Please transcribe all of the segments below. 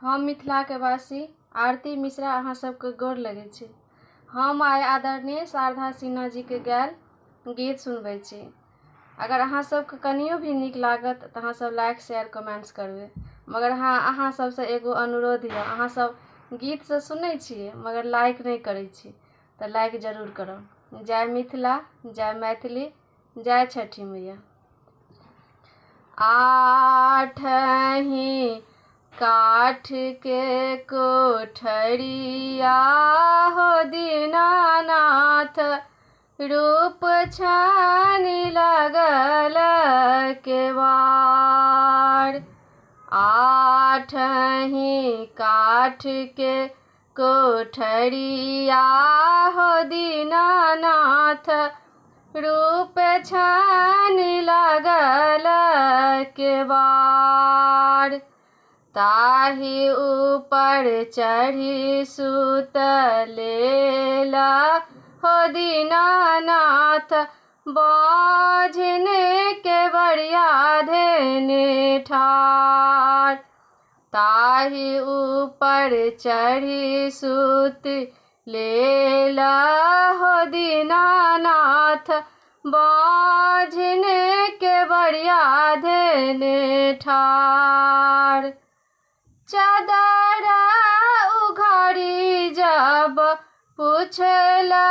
हम मिथिला के वासी आरती मिश्रा अहाँ सबके गोर लगै छी। हम आइ आदरणीय शारदा सिन्हा जी के गायल गीत सुनबै छी। अगर अहाँ सबके कनियो भी नीक लागत तऽ अहाँ सब लाइक शेयर कमेंट्स करबै। मगर अहाँ सबसे एगो अनुरोध है, अहाँ सब गीत से सुनै छियै मगर लाइक नहीं करै छी तऽ लाइक जरूर करब। जय मिथिला, जय मैथिली, जय छठी मैया। आठही काठ के कोठरिया हो दीनानाथ, रूप छानी लगल केवाड़। आठही काठ के कोठरिया हो दीनानाथ, रूप छानी लगल केवाड़। ताहि ऊपर चढ़ी सुतलेला हो दीनानाथ, बाझने के बड़िया धेने ठाड़। ताहि ऊपर चढ़ी सुत लेला हो दीनानाथ, बाझने के बड़िया धेने ठाड़। चादरा उघाड़ी जब पूछला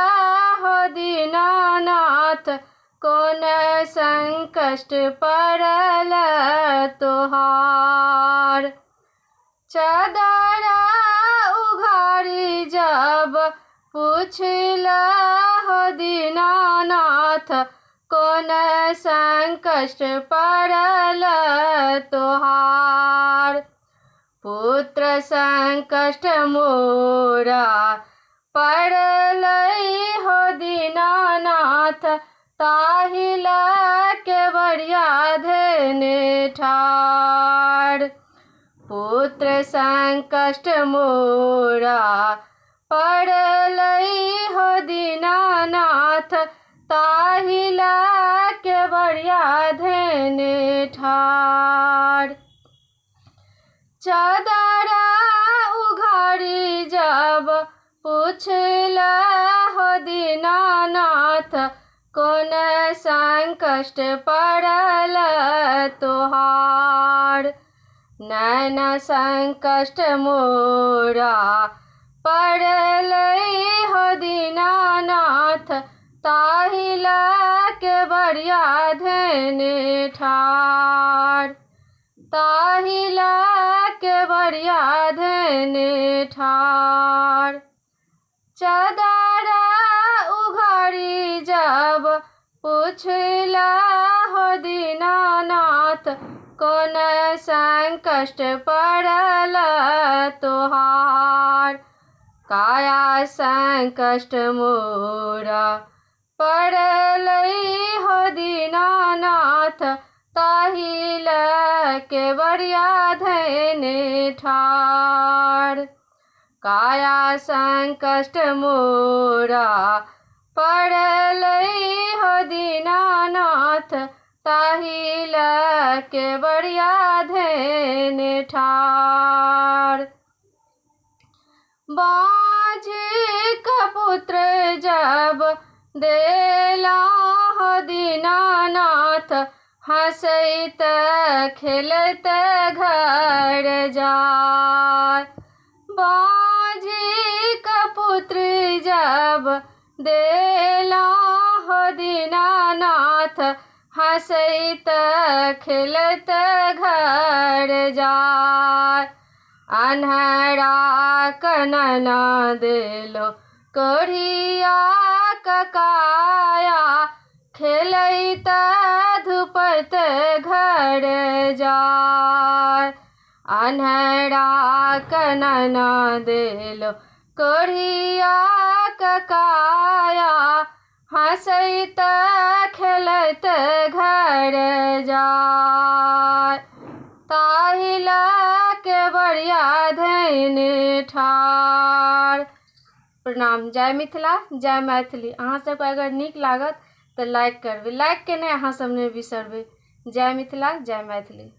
हो दीनानाथ, कौन संकट पड़ल तोहार। चादरा उघाड़ी जब पूछला हो दीनानाथ, कौन संकट पड़ल तोहार। पुत्र संकट मोरा पड़ल हो दीनानाथ, ताहि के बड़िया धेने ठाड़। पुत्र संकट मोरा पड़ल हो दीनानाथ, ताहि के बड़िया धेने ठाड़। चादरा उघाड़ी जब पूछला हो दीनानाथ, कौन संकट पड़ल तोहार। नैन संकट मोरा पड़ल हो दीनानाथ, ताहि के बड़िया धेने ठाड़। ताहि के बड़िया धेने ठाड़। चादरा उघाड़ी जब पूछला हो दीनानाथ, कौन संकट पड़ल तोहार। काया संकट मोरा पड़ल हो दीनानाथ, ताहि के बड़िया धेने ठाड़। काया संकट मोरा पड़ल हो दीनानाथ, ताहि के बड़िया धेने ठाड़। बाझी का पुत्र जब देला हो दीनानाथ, हंसैत खेलत घर जाय। बाझी का पुत्र जब देला हो दीनानाथ, हंसैत खेलत घर जाय। अन्हरा कनना देलो कोढ़िया ककाया, खेलैत धुपत घर जाय। अन्हरा कनना देलो कोढ़िया ककाया, हंसैत खेलत घर जाय। ताहि के बड़िया धेने ठाड़। प्रणाम। जय मिथिला, जय मैथिली। अहाँ सबके अगर नीक लागत तऽ लाइक करबै, लाइक केनाइ अहाँ सब नहि बिसरबै। जय मिथिला, जय मैथिली।